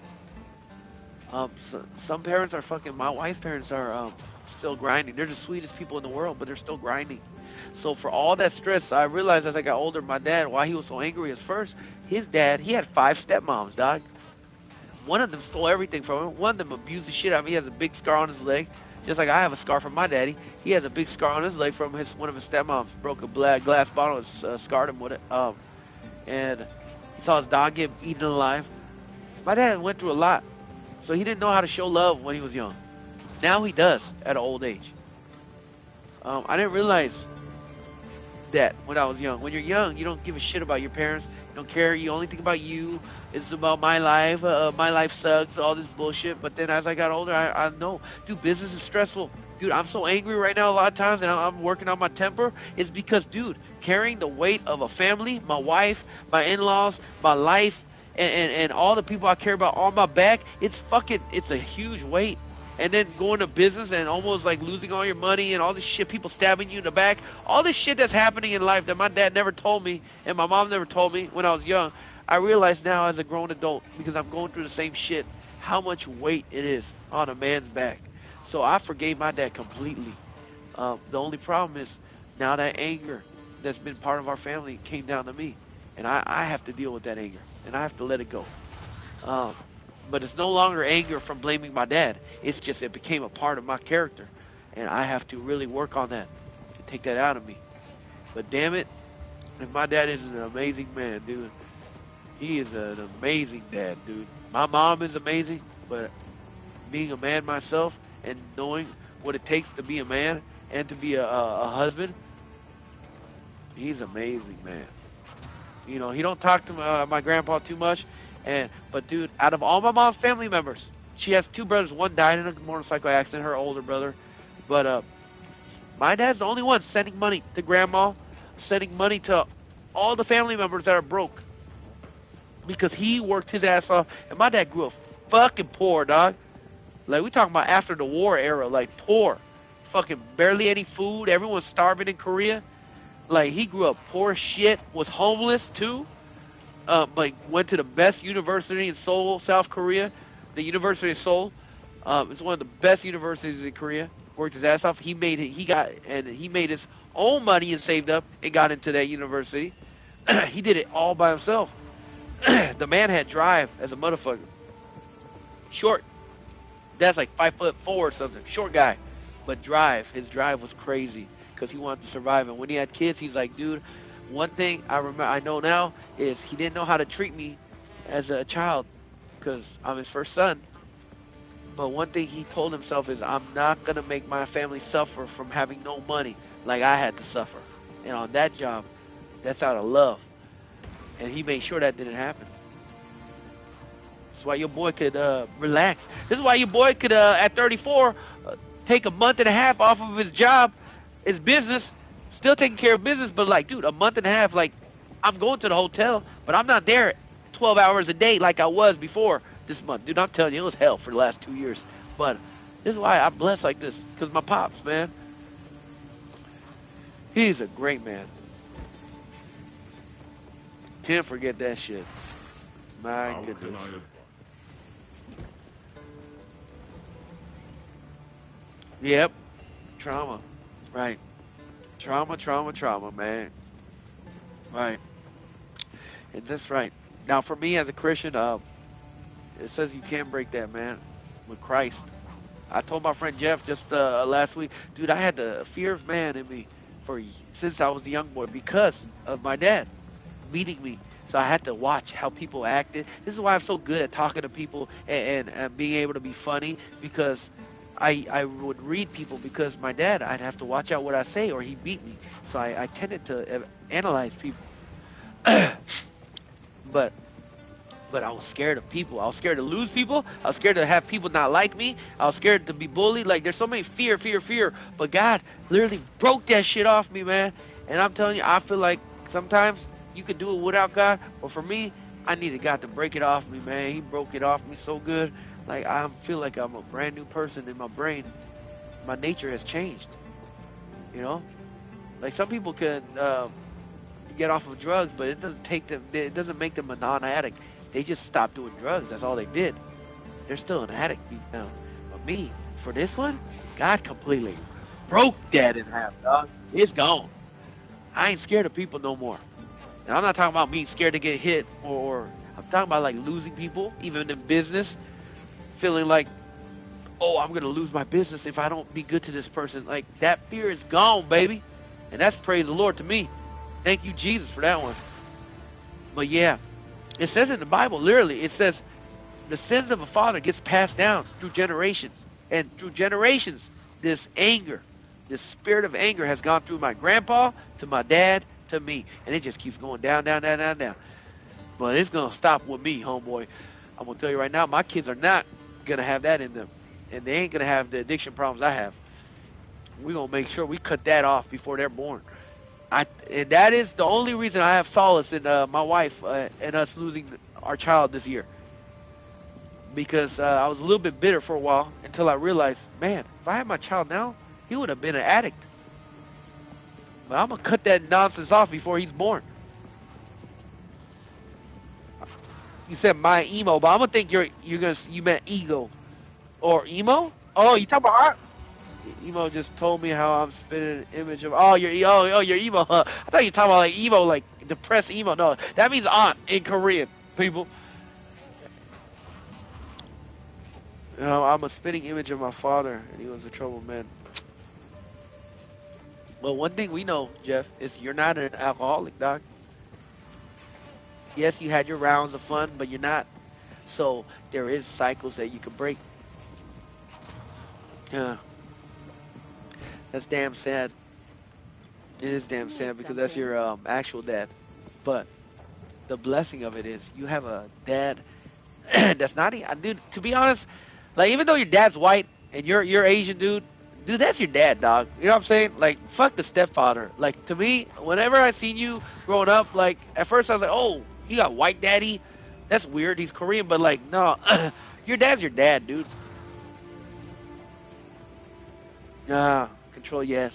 Some parents are fucking. My wife's parents are still grinding. They're the sweetest people in the world, but they're still grinding. So for all that stress, I realized as I got older, my dad, why he was so angry at first, his dad, he had 5 stepmoms, dog. One of them stole everything from him. One of them abused the shit out of him. He has a big scar on his leg, just like I have a scar from my daddy. He has a big scar on his leg from one of his stepmoms. Broke a glass bottle and scarred him with it. And he saw his dog get eaten alive. My dad went through a lot, so he didn't know how to show love when he was young. Now he does at an old age. I didn't realize that when I was young. When you're young, you don't give a shit about your parents. You don't care. You only think about you. It's about my life. My life sucks. All this bullshit. But then as I got older, I know, dude, business is stressful. Dude, I'm so angry right now a lot of times, and I'm working on my temper. It's because, dude, carrying the weight of a family, my wife, my in-laws, my life, and all the people I care about on my back, it's a huge weight. And then going to business and almost like losing all your money and all this shit, people stabbing you in the back, all this shit that's happening in life that my dad never told me and my mom never told me when I was young, I realize now as a grown adult, because I'm going through the same shit, how much weight it is on a man's back. So I forgave my dad completely. The only problem is now that anger that's been part of our family came down to me, and I have to deal with that anger, and I have to let it go. But it's no longer anger from blaming my dad. It's just it became a part of my character, and I have to really work on that to take that out of me. But damn it, and my dad is an amazing man, dude. He is an amazing dad, dude. My mom is amazing, but being a man myself and knowing what it takes to be a man and to be a husband, he's amazing, man. You know, he don't talk to my grandpa too much, but dude, out of all my mom's family members, she has two brothers. One died in a motorcycle accident, her older brother, but my dad's the only one sending money to grandma, sending money to all the family members that are broke because he worked his ass off. And my dad grew up fucking poor, dog. Like, we talking about after the war era, like poor. Fucking barely any food. Everyone's starving in Korea. Like, he grew up poor as shit, was homeless too. But went to the best university in Seoul, South Korea. The University of Seoul. It's one of the best universities in Korea. Worked his ass off. He made his own money and saved up and got into that university. He did it all by himself. The man had drive as a motherfucker. Short. That's like 5'4" or something. Short guy. But his drive was crazy because he wanted to survive. And when he had kids, he's like, dude, one thing I know now is he didn't know how to treat me as a child because I'm his first son. But one thing he told himself is, I'm not going to make my family suffer from having no money like I had to suffer. And on that job, that's out of love. And he made sure that didn't happen. That's why your boy could relax. This is why your boy could, at 34, take a month and a half off of his job, his business, still taking care of business, but like, dude, a month and a half, like, I'm going to the hotel, but I'm not there 12 hours a day like I was before this month. Dude, I'm telling you, it was hell for the last 2 years. But this is why I'm blessed like this, because my pops, man, he's a great man. Can't forget that shit. My goodness. Yep. Trauma. Right. Trauma, man. Right. And that's right. Now, for me as a Christian, it says you can't break that, man, with Christ. I told my friend Jeff just last week, dude, I had the fear of man in me since I was a young boy because of my dad beating me. So I had to watch how people acted. This is why I'm so good at talking to people and being able to be funny, because I would read people, because my dad, I'd have to watch out what I say or he beat me. So I tended to analyze people. But I was scared of people. I was scared to lose people. I was scared to have people not like me. I was scared to be bullied. Like, there's so many fear. But God literally broke that shit off me, man. And I'm telling you, I feel like sometimes you could do it without God. But for me, I needed God to break it off me, man. He broke it off me so good. Like, I feel like I'm a brand new person in my brain. My nature has changed. You know? Like, some people can get off of drugs, but it doesn't make them a non-addict. They just stopped doing drugs. That's all they did. They're still an addict deep down. But me, for this one, God completely broke that in half, dog. It's gone. I ain't scared of people no more. And I'm not talking about being scared to get hit, or I'm talking about like losing people, even in business, feeling like, oh, I'm going to lose my business if I don't be good to this person. Like, that fear is gone, baby. And that's praise the Lord to me. Thank you, Jesus, for that one. But yeah, it says in the Bible, literally, it says the sins of a father gets passed down through generations. And through generations, this anger, this spirit of anger has gone through my grandpa, to my dad, to me. And it just keeps going down. But it's going to stop with me, homeboy. I'm going to tell you right now, my kids are not going to have that in them. And they ain't going to have the addiction problems I have. We're going to make sure we cut that off before they're born. And that is the only reason I have solace in my wife and us losing our child this year. Because I was a little bit bitter for a while until I realized, man, if I had my child now, he would have been an addict. But I'm going to cut that nonsense off before he's born. You said my emo, but I'm going to think you meant ego. Or emo? Oh, you talking about art? Emo just told me how I'm spinning an image of your emo. Huh? I thought you were talking about like emo, like depressed emo. No, that means aunt in Korean, people. I'm a spitting image of my father, and he was a troubled man. Well, one thing we know, Jeff, is you're not an alcoholic, doc. Yes, you had your rounds of fun, but you're not. So there is cycles that you can break. Yeah, that's damn sad. It is damn You need sad because that's something. your actual dad. But the blessing of it is you have a dad that's not, dude. To be honest, like even though your dad's white and you're Asian, dude, that's your dad, dog. You know what I'm saying? Like fuck the stepfather. Like to me, whenever I seen you growing up, like at first I was like, oh, he got white daddy. That's weird. He's Korean, but like no, your dad's your dad, dude. Control, yes.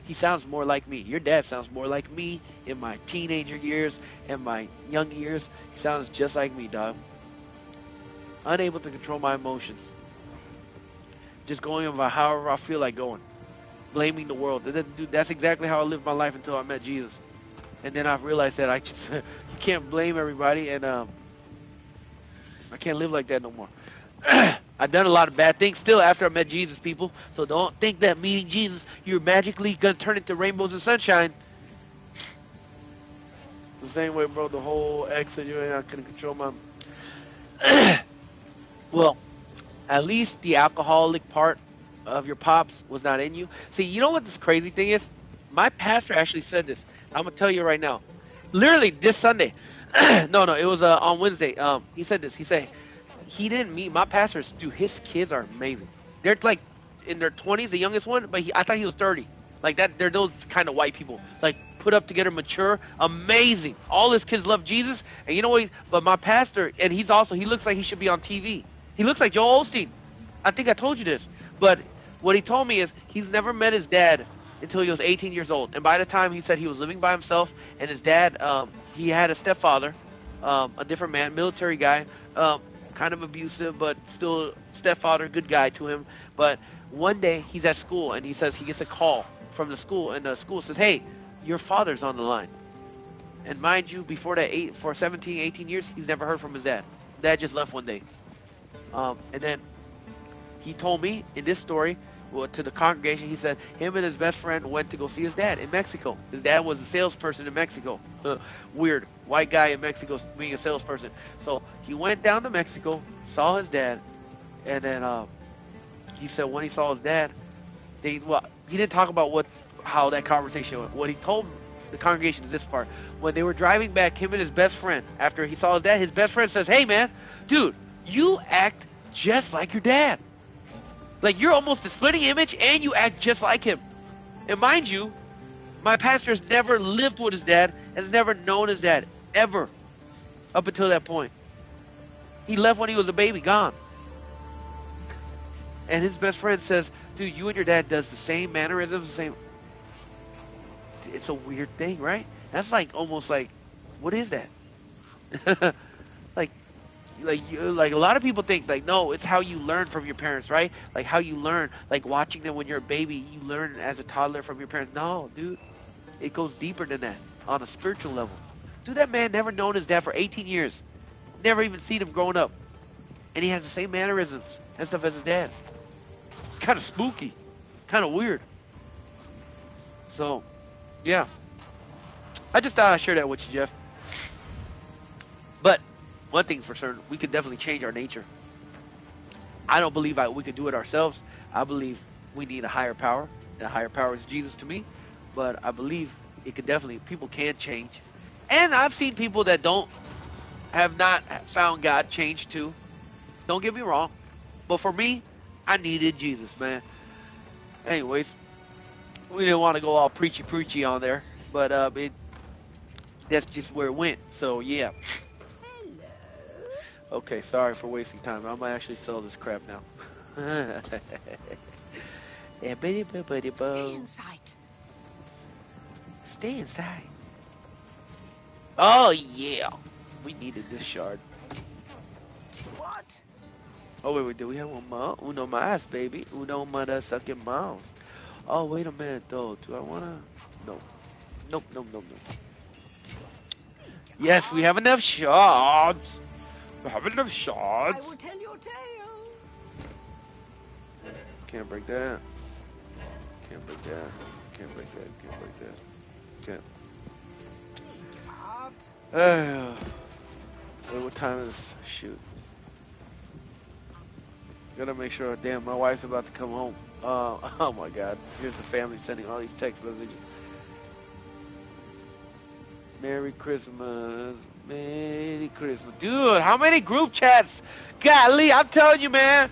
He sounds more like me. Your dad sounds more like me in my teenager years and my young years. He sounds just like me, dog. Unable to control my emotions. Just going about however I feel like going. Blaming the world. Dude, that's exactly how I lived my life until I met Jesus. And then I realized that I just, you can't blame everybody, and I can't live like that no more. I've done a lot of bad things still after I met Jesus, people. So don't think that meeting Jesus, you're magically going to turn into rainbows and sunshine. The same way, bro, the whole exit, you ain't not going to control my... Well, at least the alcoholic part of your pops was not in you. See, you know what this crazy thing is? My pastor actually said this. I'm going to tell you right now. Literally this Sunday. No, it was on Wednesday. He said this. He said he didn't meet my pastors. Dude, his kids are amazing. They're like in their 20s, the youngest one, but I thought he was 30. Like that, they're those kind of white people. Like put up together, mature, amazing. All his kids love Jesus, and you know what? But my pastor, and he looks like he should be on TV. He looks like Joel Osteen. I think I told you this, but what he told me is he's never met his dad until he was 18 years old, and by the time he said he was living by himself, and his dad, he had a stepfather, a different man, military guy, kind of abusive, but still stepfather, good guy to him. But one day he's at school and he says he gets a call from the school, and the school says, "Hey, your father's on the line." And mind you, before that, for 17, 18 years, he's never heard from his dad. Dad just left one day. And then he told me in this story, well, to the congregation, he said him and his best friend went to go see his dad in Mexico. His dad was a salesperson in Mexico. Weird. White guy in Mexico being a salesperson. So he went down to Mexico, saw his dad, and then he said when he saw his dad, he didn't talk about how that conversation went. What he told the congregation is this part. When they were driving back, him and his best friend, after he saw his dad, his best friend says, "Hey man, dude, you act just like your dad. Like, you're almost a splitting image, and you act just like him." And mind you, my pastor has never lived with his dad, has never known his dad, ever, up until that point. He left when he was a baby, gone. And his best friend says, "Dude, you and your dad does the same mannerisms, the same..." It's a weird thing, right? That's like, almost like, what is that? like a lot of people think like, no, it's how you learn from your parents, right? Like how you learn, like watching them when you're a baby, you learn as a toddler from your parents. No, dude, it goes deeper than that on a spiritual level. Dude, that man never known his dad for 18 years, never even seen him growing up, and he has the same mannerisms and stuff as his dad. It's kind of spooky, kind of weird. So yeah, I just thought I'd share that with you, Jeff. But one thing's for certain, we could definitely change our nature. I don't believe we could do it ourselves. I believe we need a higher power. That higher power is Jesus to me. But I believe it could definitely, people can change. And I've seen people that have not found God change too. Don't get me wrong. But for me, I needed Jesus, man. Anyways, we didn't want to go all preachy on there. But that's just where it went. So yeah. Okay, sorry for wasting time. I might actually sell this crap now. Stay inside. Stay inside. Oh yeah, we needed this shard. What? Oh wait, do we have one more? Uno más, baby. Uno más sucking mouse. Oh wait a minute though. Do I wanna? No. Nope. Yes, we have enough shards. We have enough shards. I will tell your tale. Can't break that. Can't break that. Can't break that. Can't break that. Can't. Speak up. Wait, what time is? Shoot. Gotta make sure. Damn, my wife's about to come home. Oh my God. Here's the family sending all these text messages. Merry Christmas. Merry Christmas. Dude, how many group chats? Golly, I'm telling you, man.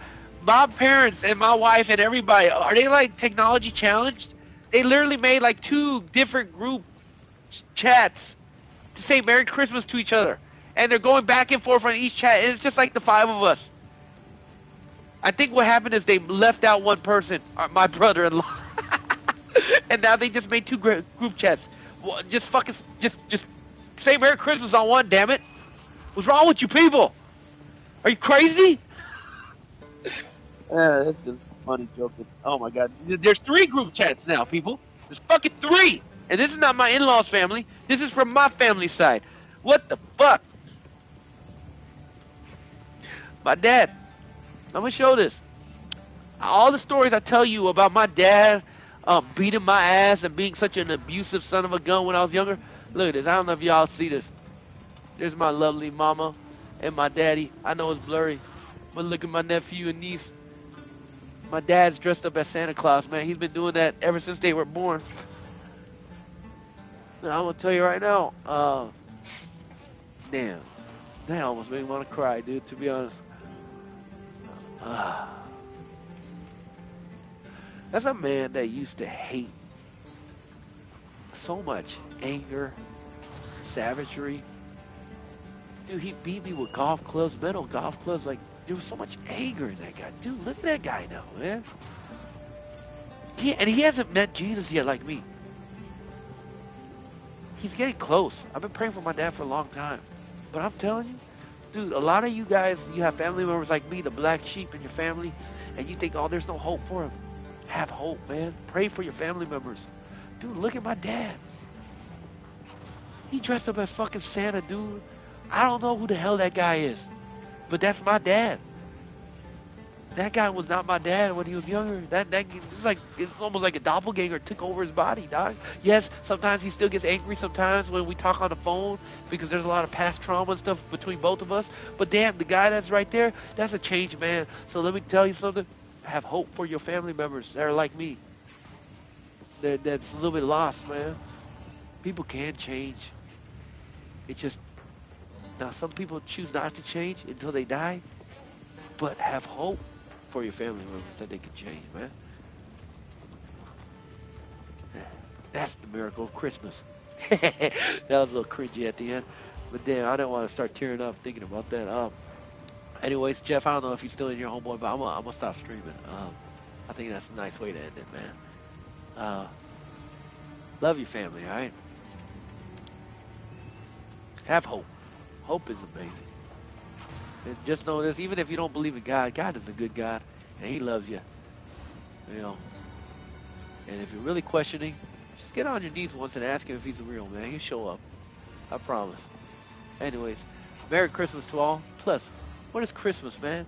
My parents and my wife and everybody, are they like technology challenged? They literally made like 2 different group chats to say Merry Christmas to each other. And they're going back and forth on each chat. And it's just like the 5 of us. I think what happened is they left out one person, my brother-in-law. And now they just made 2 group chats. Well, just fucking, just say Merry Christmas on one, damn it. What's wrong with you people? Are you crazy? Yeah, that's just funny joking. Oh my God. There's 3 group chats now, people. There's fucking 3. And this is not my in-laws family. This is from my family side. What the fuck? My dad. I'm gonna show this. All the stories I tell you about my dad beating my ass and being such an abusive son of a gun when I was younger. Look at this. I don't know if y'all see this. There's my lovely mama and my daddy. I know it's blurry, but look at my nephew and niece. My dad's dressed up as Santa Claus, man. He's been doing that ever since they were born. Now, I'm gonna tell you right now. Damn, that almost made me want to cry, dude. To be honest. That's a man that used to hate so much anger, savagery. Dude, he beat me with golf clubs, metal golf clubs. Like, there was so much anger in that guy. Dude, look at that guy now, man. And he hasn't met Jesus yet like me. He's getting close. I've been praying for my dad for a long time. But I'm telling you, dude, a lot of you guys, you have family members like me, the black sheep in your family, and you think, oh, there's no hope for him. Have hope, man. Pray for your family members. Dude, look at my dad. He dressed up as fucking Santa, dude. I don't know who the hell that guy is, but that's my dad. That guy was not my dad when he was younger. It's almost like a doppelganger took over his body, dog. Yes, sometimes he still gets angry sometimes when we talk on the phone because there's a lot of past trauma and stuff between both of us. But damn, the guy that's right there, that's a changed man. So let me tell you something. Have hope for your family members that are like me. That's a little bit lost, man. People can change. It's just, now some people choose not to change until they die. But have hope for your family members that they can change, man. That's the miracle of Christmas. That was a little cringy at the end. But damn, I didn't want to start tearing up thinking about that. Anyways, Jeff, I don't know if you're still in your homeboy, but I'm gonna stop streaming. I think that's a nice way to end it, man. Love your family, alright? Have hope. Hope is amazing. And just know this, even if you don't believe in God, God is a good God, and He loves you. You know. And if you're really questioning, just get on your knees once and ask Him if He's real, man. He'll show up. I promise. Anyways, Merry Christmas to all. Plus, what is Christmas, man?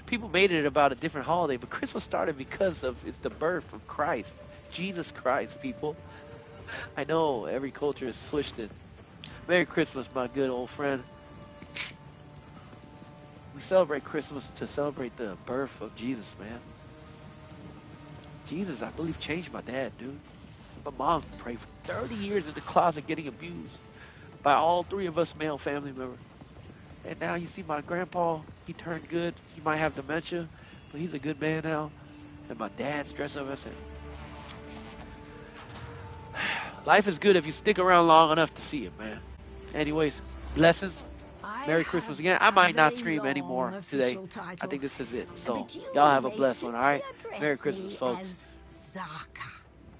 People made it about a different holiday, but Christmas started because it's the birth of Christ. Jesus Christ, people. I know every culture is switched it. Merry Christmas, my good old friend. We celebrate Christmas to celebrate the birth of Jesus, man. Jesus, I believe, changed my dad, dude. My mom prayed for 30 years in the closet getting abused by all 3 of us male family members. And now you see my grandpa, he turned good. He might have dementia, but he's a good man now. And my dad's dressed up as him. Life is good if you stick around long enough to see it, man. Anyways, blessings. Merry Christmas again. I might not stream anymore today. I think this is it. So, y'all have a blessed one, alright? Merry Christmas, folks. Zaka.